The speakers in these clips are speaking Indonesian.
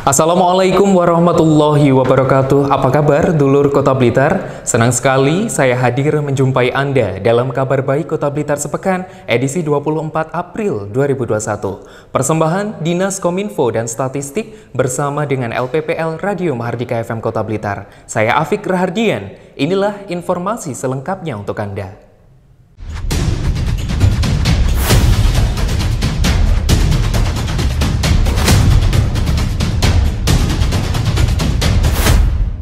Assalamualaikum warahmatullahi wabarakatuh. Apa kabar dulur Kota Blitar? Senang sekali saya hadir menjumpai Anda dalam Kabar Baik Kota Blitar Sepekan edisi 24 April 2021. Persembahan Dinas Kominfo dan Statistik bersama dengan LPPL Radio Mahardika FM Kota Blitar. Saya Afik Rahardian. Inilah informasi selengkapnya untuk Anda.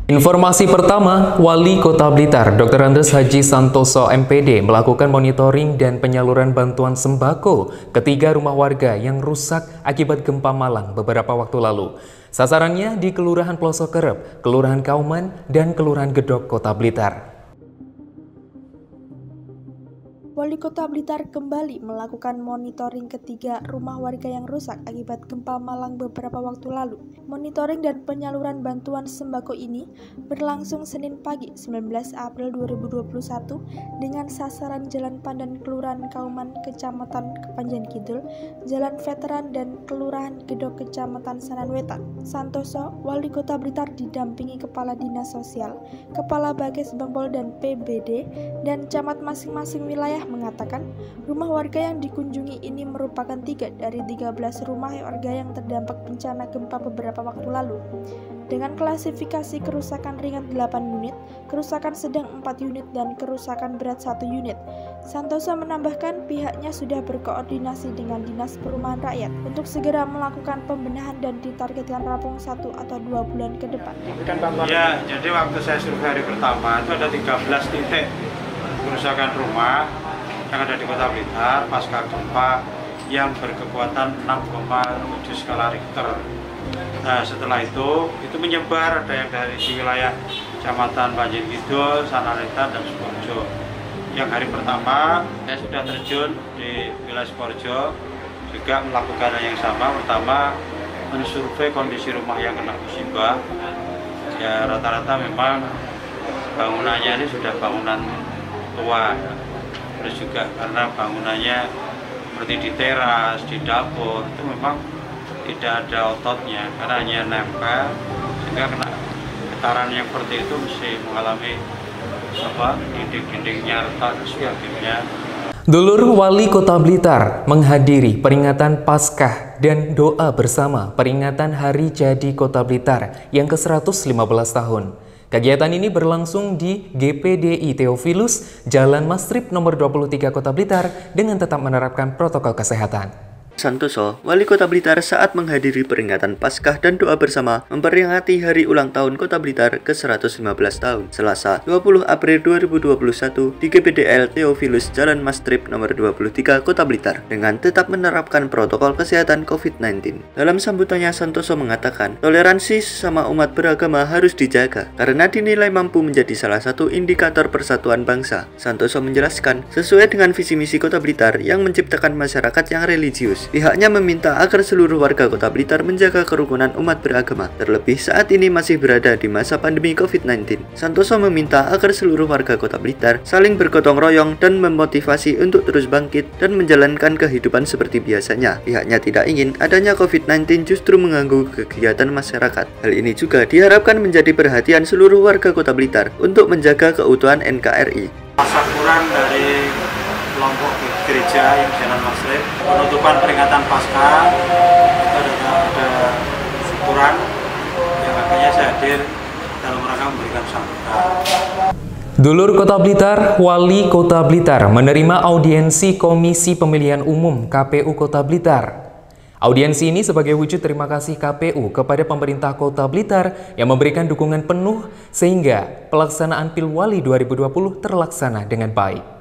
Informasi pertama, Wali Kota Blitar, Dr. Andes Haji Santoso MPD melakukan monitoring dan penyaluran bantuan sembako ke 3 rumah warga yang rusak akibat gempa Malang beberapa waktu lalu. Sasarannya di Kelurahan Pelosok Kerep, Kelurahan Kauman, dan Kelurahan Gedok Kota Blitar. Wali Kota Blitar kembali melakukan monitoring ketiga rumah warga yang rusak akibat gempa Malang beberapa waktu lalu. Monitoring dan penyaluran bantuan sembako ini berlangsung Senin pagi 19 April 2021 dengan sasaran Jalan Pandan Kelurahan Kauman Kecamatan Kepanjen Kidul, Jalan Veteran dan Kelurahan Gedok Kecamatan Sananwetan. Santoso, Wali Kota Blitar didampingi Kepala Dinas Sosial, Kepala Bages Bempol dan PBD, dan camat masing-masing wilayah mengatakan rumah warga yang dikunjungi ini merupakan 3 dari 13 rumah warga yang terdampak bencana gempa beberapa waktu lalu. Dengan klasifikasi kerusakan ringan 8 unit, kerusakan sedang 4 unit, dan kerusakan berat 1 unit. Santoso menambahkan pihaknya sudah berkoordinasi dengan Dinas Perumahan Rakyat untuk segera melakukan pembenahan dan ditargetkan rampung 1 atau 2 bulan ke depan. Ya, jadi waktu saya survei hari pertama itu ada 13 titik kerusakan rumah yang ada di Kota Blitar pasca gempa yang berkekuatan 6,7 skala Richter. Nah, setelah itu menyebar, ada yang dari di wilayah Kecamatan Panjen Kidul, Sananwetan, dan Sukoharjo. Yang hari pertama saya sudah terjun di wilayah Sukoharjo juga melakukan hal yang sama, pertama mensurvei kondisi rumah yang kena musibah. Ya, rata-rata memang bangunannya ini sudah bangunan tua. Terus juga karena bangunannya seperti di teras, di dapur itu memang tidak ada ototnya karena hanya nempel, sehingga kena getaran yang seperti itu mesti mengalami dinding-dindingnya retak dan akhirnya. Dulur Wali Kota Blitar menghadiri peringatan Paskah dan doa bersama peringatan Hari Jadi Kota Blitar yang ke-115 tahun. Kegiatan ini berlangsung di GPDI Theophilus, Jalan Mastrip nomor 23 Kota Blitar dengan tetap menerapkan protokol kesehatan. Santoso, Wali Kota Blitar saat menghadiri peringatan Paskah dan doa bersama memperingati hari ulang tahun Kota Blitar ke-115 tahun, Selasa 20 April 2021 di GPDL Theophilus Jalan Mastrip nomor 23 Kota Blitar dengan tetap menerapkan protokol kesehatan COVID-19. Dalam sambutannya, Santoso mengatakan toleransi sesama umat beragama harus dijaga karena dinilai mampu menjadi salah satu indikator persatuan bangsa. Santoso menjelaskan sesuai dengan visi misi Kota Blitar yang menciptakan masyarakat yang religius. Pihaknya meminta agar seluruh warga Kota Blitar menjaga kerukunan umat beragama, terlebih saat ini masih berada di masa pandemi COVID-19. Santoso meminta agar seluruh warga Kota Blitar saling bergotong royong dan memotivasi untuk terus bangkit dan menjalankan kehidupan seperti biasanya. Pihaknya tidak ingin adanya COVID-19 justru mengganggu kegiatan masyarakat. Hal ini juga diharapkan menjadi perhatian seluruh warga Kota Blitar untuk menjaga keutuhan NKRI. Masa kurang dari kelompok gereja yang Jalan Mastrip, penutupan peringatan Paskah itu ada syukuran yang akhirnya saya hadir dalam rangka memberikan sambutan. Dulur Kota Blitar, Wali Kota Blitar menerima audiensi Komisi Pemilihan Umum KPU Kota Blitar. Audiensi ini sebagai wujud terima kasih KPU kepada pemerintah Kota Blitar yang memberikan dukungan penuh sehingga pelaksanaan Pilwali 2020 terlaksana dengan baik.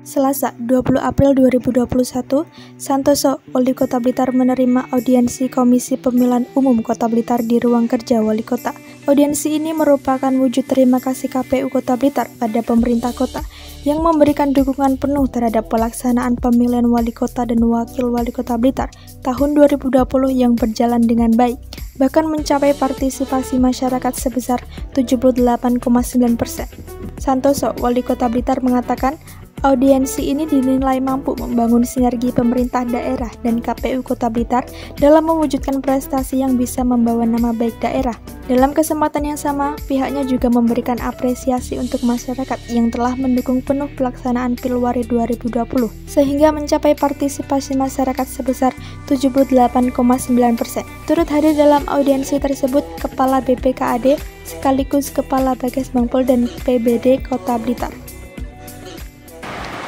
Selasa 20 April 2021, Santoso, Wali Kota Blitar menerima audiensi Komisi Pemilihan Umum Kota Blitar di ruang kerja Wali Kota. Audiensi ini merupakan wujud terima kasih KPU Kota Blitar pada pemerintah kota yang memberikan dukungan penuh terhadap pelaksanaan pemilihan Wali Kota dan Wakil Wali Kota Blitar tahun 2020 yang berjalan dengan baik, bahkan mencapai partisipasi masyarakat sebesar 78,9%. Santoso, Wali Kota Blitar mengatakan Audiensi ini dinilai mampu membangun sinergi pemerintah daerah dan KPU Kota Blitar dalam mewujudkan prestasi yang bisa membawa nama baik daerah. Dalam kesempatan yang sama, pihaknya juga memberikan apresiasi untuk masyarakat yang telah mendukung penuh pelaksanaan Pilwari 2020, sehingga mencapai partisipasi masyarakat sebesar 78,9%. Turut hadir dalam audiensi tersebut Kepala BPKAD sekaligus Kepala Bagas Bangpol dan PBD Kota Blitar.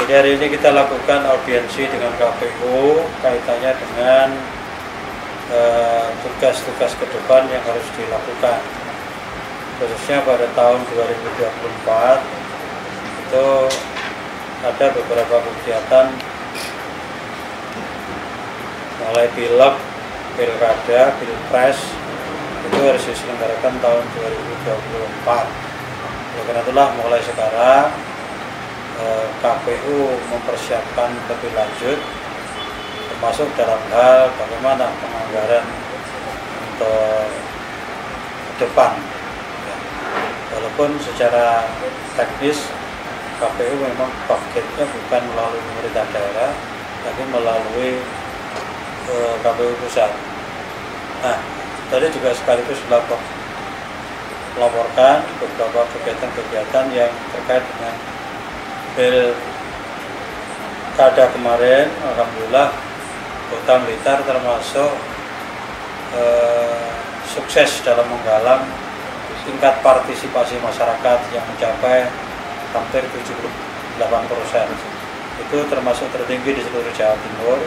Jadi hari ini kita lakukan audiensi dengan KPU kaitannya dengan tugas-tugas ke depan yang harus dilakukan, khususnya pada tahun 2024 itu ada beberapa kegiatan mulai pileg, pilkada, pilpres itu harus diselenggarakan tahun 2024. Oleh karena itulah mulai sekarang KPU mempersiapkan lebih lanjut, termasuk dalam hal bagaimana penganggaran untuk depan. Walaupun secara teknis KPU memang budgetnya bukan melalui pemerintah daerah, tapi melalui KPU pusat. Nah, tadi juga sekaligus melaporkan beberapa kegiatan-kegiatan yang terkait dengan Pilkada kemarin. Alhamdulillah Kota Blitar termasuk sukses dalam menggalang tingkat partisipasi masyarakat yang mencapai hampir 78%. Itu termasuk tertinggi di seluruh Jawa Timur.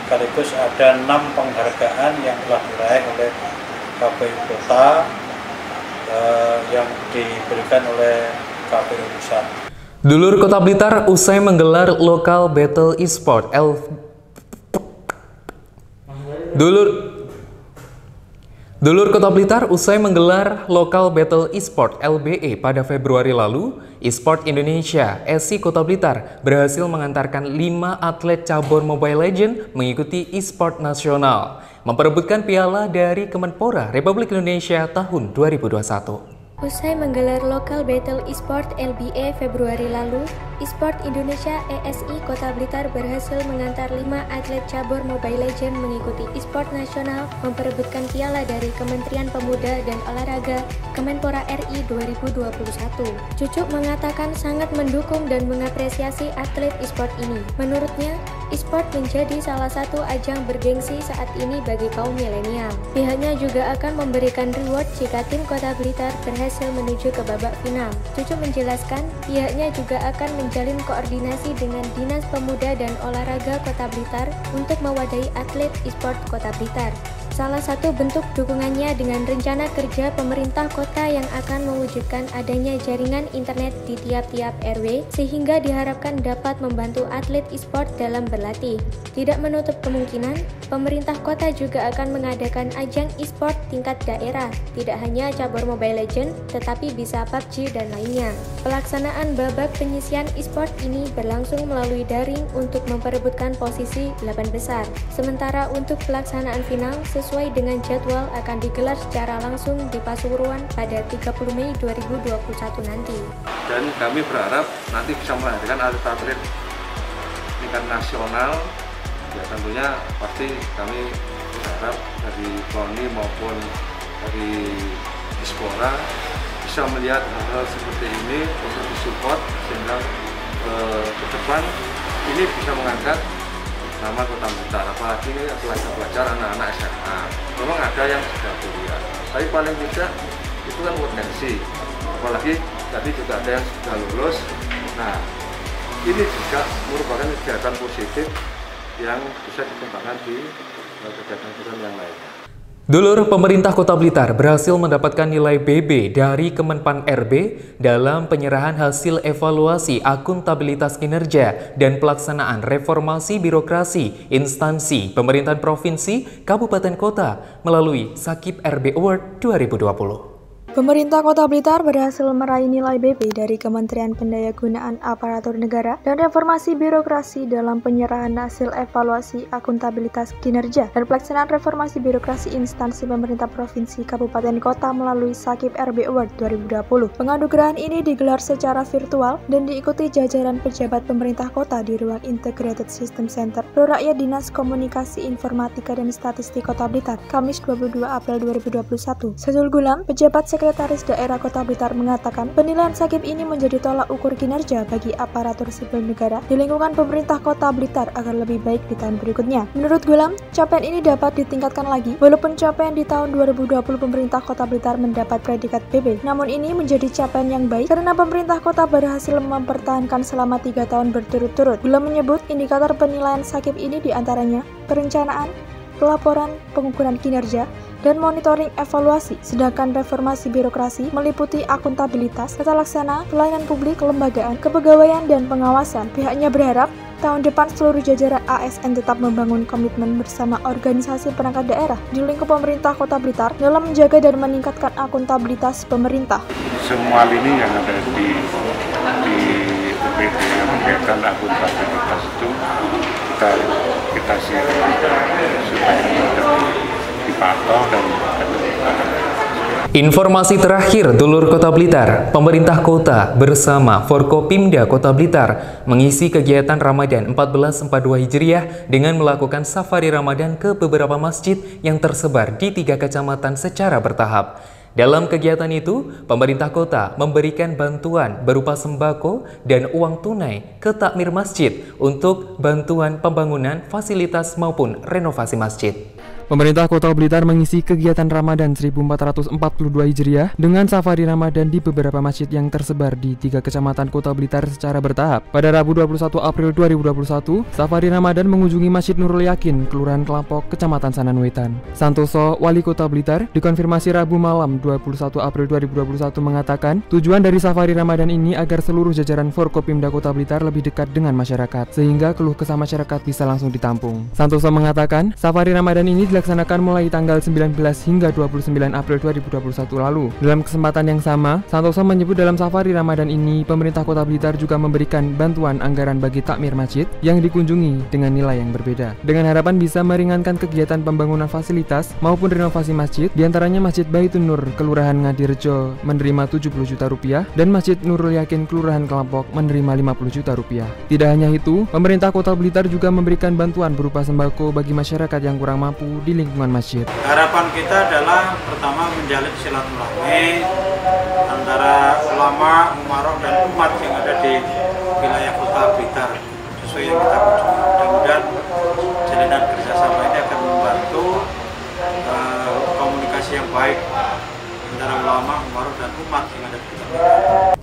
Sekaligus ada 6 penghargaan yang telah diraih oleh KPU Kota yang diberikan oleh KPU Pusat. Dulur Kota Blitar usai menggelar lokal battle e-sport Dulur Kota Blitar usai menggelar lokal battle e-sport LBE pada Februari lalu, e-sport Indonesia (ESI) Kota Blitar berhasil mengantarkan 5 atlet cabur Mobile Legends mengikuti e-sport nasional, memperebutkan piala dari Kemenpora Republik Indonesia tahun 2021. Usai menggelar lokal battle e-sport LBE Februari lalu, e-sport Indonesia (ESI) Kota Blitar berhasil mengantar 5 atlet cabur Mobile Legends mengikuti e-sport nasional, memperebutkan piala dari Kementerian Pemuda dan Olahraga Kemenpora RI 2021. Cucuk mengatakan sangat mendukung dan mengapresiasi atlet e-sport ini. Menurutnya, e-sport menjadi salah satu ajang bergengsi saat ini bagi kaum milenial. Pihaknya juga akan memberikan reward jika tim Kota Blitar berhasil menuju ke babak final. Cucuk menjelaskan, pihaknya juga akan menjalin koordinasi dengan Dinas Pemuda dan Olahraga Kota Blitar untuk mewadahi atlet e-sport Kota Blitar. Salah satu bentuk dukungannya dengan rencana kerja pemerintah kota yang akan mewujudkan adanya jaringan internet di tiap-tiap RW, sehingga diharapkan dapat membantu atlet e-sport dalam berlatih. Tidak menutup kemungkinan, pemerintah kota juga akan mengadakan ajang e-sport tingkat daerah, tidak hanya cabur Mobile Legends, tetapi bisa PUBG dan lainnya. Pelaksanaan babak penyisian e-sport ini berlangsung melalui daring untuk memperebutkan posisi 8 besar. Sementara untuk pelaksanaan final, sesuai dengan jadwal akan digelar secara langsung di Pasuruan pada 30 Mei 2021 nanti. Dan kami berharap nanti bisa melahirkan atlet-atlet tingkat nasional. Ya tentunya pasti kami berharap dari KONI maupun dari Dispora bisa melihat hal-hal seperti ini untuk disupport, sehingga ke depan ini bisa mengangkat nama Kota Blitar, apalagi ini pelajar-pelajar anak-anak SMA. Memang ada yang sudah kuliah, tapi paling tidak itu kan potensi. Apalagi tadi juga ada yang sudah lulus. Nah, ini juga merupakan kegiatan positif yang bisa dikembangkan di kegiatan-kegiatan yang lainnya. Dulur, pemerintah Kota Blitar berhasil mendapatkan nilai BB dari Kemenpan RB dalam penyerahan hasil evaluasi akuntabilitas kinerja dan pelaksanaan reformasi birokrasi instansi pemerintahan provinsi, kabupaten, kota melalui Sakip RB Award 2020. Pemerintah Kota Blitar berhasil meraih nilai BB dari Kementerian Pendayagunaan Aparatur Negara dan Reformasi Birokrasi dalam penyerahan hasil evaluasi akuntabilitas kinerja dan pelaksanaan reformasi birokrasi instansi pemerintah provinsi kabupaten kota melalui Sakib RB Award 2020. Penganugerahan ini digelar secara virtual dan diikuti jajaran pejabat pemerintah kota di ruang Integrated System Center Pro Rakyat Dinas Komunikasi Informatika dan Statistik Kota Blitar, Kamis 22 April 2021. Sazul Gulam, pejabat Sekretaris Daerah Kota Blitar mengatakan penilaian Sakib ini menjadi tolak ukur kinerja bagi aparatur sipil negara di lingkungan pemerintah Kota Blitar agar lebih baik di tahun berikutnya. Menurut Gulam, capaian ini dapat ditingkatkan lagi walaupun capaian di tahun 2020 pemerintah Kota Blitar mendapat predikat BB. Namun ini menjadi capaian yang baik karena pemerintah kota berhasil mempertahankan selama 3 tahun berturut-turut. Gulam menyebut indikator penilaian Sakib ini diantaranya perencanaan, pelaporan, pengukuran kinerja, dan monitoring evaluasi. Sedangkan reformasi birokrasi meliputi akuntabilitas, tata laksana, pelayanan publik, kelembagaan, kepegawaian, dan pengawasan. Pihaknya berharap tahun depan seluruh jajaran ASN tetap membangun komitmen bersama organisasi perangkat daerah di lingkup pemerintah Kota Blitar dalam menjaga dan meningkatkan akuntabilitas pemerintah. Semua lini yang ada di UPD yang berkaitan akuntabilitas itu kita siapkan supaya dipantau dan Informasi terakhir, dulur Kota Blitar, pemerintah kota bersama Forkopimda Kota Blitar mengisi kegiatan Ramadan 1442 Hijriah dengan melakukan safari Ramadan ke beberapa masjid yang tersebar di 3 kecamatan secara bertahap. Dalam kegiatan itu, pemerintah kota memberikan bantuan berupa sembako dan uang tunai ke takmir masjid untuk bantuan pembangunan fasilitas maupun renovasi masjid. Pemerintah Kota Blitar mengisi kegiatan Ramadan 1442 Hijriah dengan safari Ramadan di beberapa masjid yang tersebar di 3 kecamatan Kota Blitar secara bertahap. Pada Rabu 21 April 2021, safari Ramadan mengunjungi Masjid Nurul Yakin, Kelurahan Kelampok, Kecamatan Sananwetan. Santoso, Wali Kota Blitar, dikonfirmasi Rabu malam 21 April 2021 mengatakan, tujuan dari safari Ramadan ini agar seluruh jajaran Forkopimda Kota Blitar lebih dekat dengan masyarakat, sehingga keluh kesah masyarakat bisa langsung ditampung. Santoso mengatakan, safari Ramadan ini dilaksanakan mulai tanggal 19 hingga 29 April 2021 lalu. Dalam kesempatan yang sama, Santoso menyebut dalam safari Ramadan ini, pemerintah Kota Blitar juga memberikan bantuan anggaran bagi takmir masjid yang dikunjungi dengan nilai yang berbeda. Dengan harapan bisa meringankan kegiatan pembangunan fasilitas maupun renovasi masjid, diantaranya Masjid Baitun Nur, Kelurahan Ngadirejo menerima 70 juta rupiah dan Masjid Nurul Yakin, Kelurahan Kelampok menerima 50 juta rupiah. Tidak hanya itu, pemerintah Kota Blitar juga memberikan bantuan berupa sembako bagi masyarakat yang kurang mampu di lingkungan masjid. Harapan kita adalah pertama menjalin silaturahmi antara ulama, umarok, dan umat yang ada di wilayah Kota Blitar sesuai yang kita kunjungi. Mudah-mudahan jalinan kerjasama ini akan membantu komunikasi yang baik antara ulama, umarok, dan umat yang ada di Kota Blitar.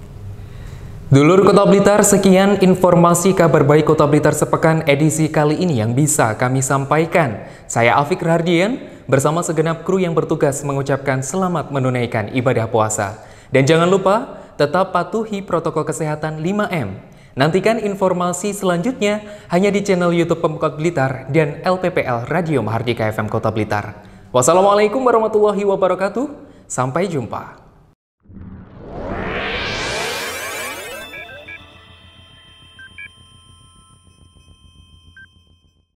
Dulur Kota Blitar, sekian informasi kabar baik Kota Blitar sepekan edisi kali ini yang bisa kami sampaikan. Saya Afik Rahardian bersama segenap kru yang bertugas mengucapkan selamat menunaikan ibadah puasa. Dan jangan lupa tetap patuhi protokol kesehatan 5M. Nantikan informasi selanjutnya hanya di channel YouTube Pemkot Blitar dan LPPL Radio Mahardika FM Kota Blitar. Wassalamualaikum warahmatullahi wabarakatuh. Sampai jumpa.